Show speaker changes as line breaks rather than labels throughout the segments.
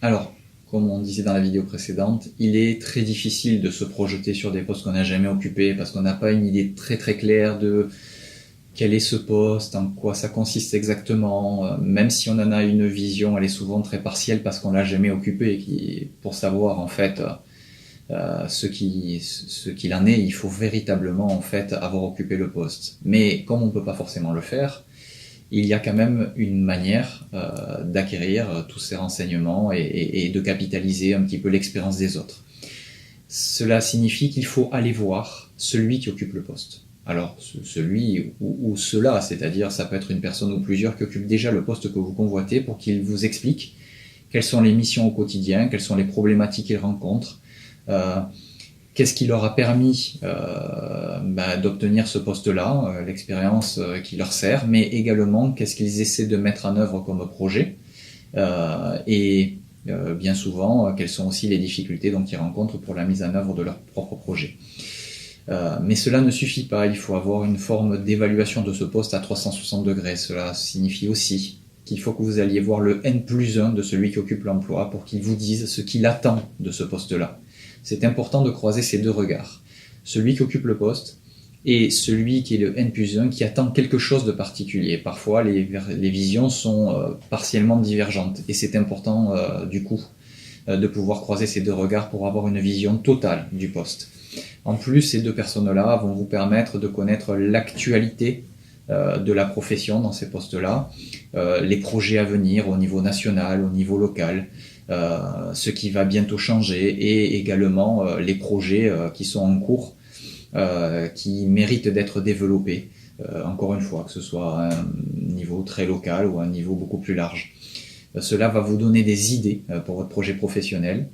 Alors, comme on disait dans la vidéo précédente, il est très difficile de se projeter sur des postes qu'on n'a jamais occupés parce qu'on n'a pas une idée très très claire de quel est ce poste, en quoi ça consiste exactement. Même si on en a une vision, elle est souvent très partielle parce qu'on l'a jamais occupé. Pour savoir en fait ce qu'il en est, il faut véritablement en fait avoir occupé le poste. Mais comme on ne peut pas forcément le faire, il y a quand même une manière d'acquérir tous ces renseignements et de capitaliser un petit peu l'expérience des autres. Cela signifie qu'il faut aller voir celui qui occupe le poste. Alors, celui ou cela, c'est-à-dire ça peut être une personne ou plusieurs qui occupent déjà le poste que vous convoitez pour qu'il vous explique quelles sont les missions au quotidien, quelles sont les problématiques qu'ils rencontrent, qu'est-ce qui leur a permis d'obtenir ce poste-là, l'expérience qui leur sert, mais également qu'est-ce qu'ils essaient de mettre en œuvre comme projet, et bien souvent, quelles sont aussi les difficultés qu'ils rencontrent pour la mise en œuvre de leur propre projet. Mais cela ne suffit pas, il faut avoir une forme d'évaluation de ce poste à 360 degrés. Cela signifie aussi qu'il faut que vous alliez voir le N+1 de celui qui occupe l'emploi pour qu'il vous dise ce qu'il attend de ce poste-là. C'est important de croiser ces deux regards. Celui qui occupe le poste et celui qui est le N+1 qui attend quelque chose de particulier. Parfois, les visions sont partiellement divergentes et c'est important du coup de pouvoir croiser ces deux regards pour avoir une vision totale du poste. En plus, ces deux personnes-là vont vous permettre de connaître l'actualité de la profession dans ces postes-là, les projets à venir au niveau national, au niveau local, ce qui va bientôt changer et également les projets qui sont en cours, qui méritent d'être développés, encore une fois, que ce soit à un niveau très local ou à un niveau beaucoup plus large. Cela va vous donner des idées pour votre projet professionnel,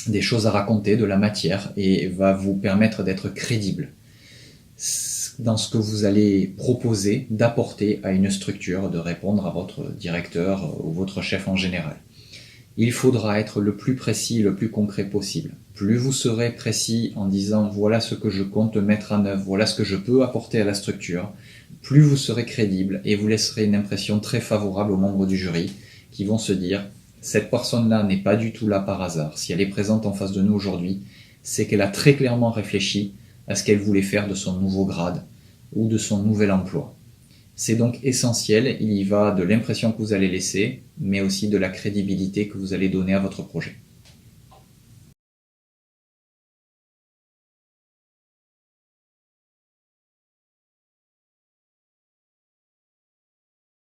des choses à raconter, de la matière, et va vous permettre d'être crédible dans ce que vous allez proposer, d'apporter à une structure, de répondre à votre directeur ou votre chef en général. Il faudra être le plus précis, le plus concret possible. Plus vous serez précis en disant « voilà ce que je compte mettre en œuvre, voilà ce que je peux apporter à la structure », plus vous serez crédible et vous laisserez une impression très favorable aux membres du jury qui vont se dire « cette personne-là n'est pas du tout là par hasard. Si elle est présente en face de nous aujourd'hui, c'est qu'elle a très clairement réfléchi à ce qu'elle voulait faire de son nouveau grade ou de son nouvel emploi. » C'est donc essentiel, il y va de l'impression que vous allez laisser, mais aussi de la crédibilité que vous allez donner à votre projet.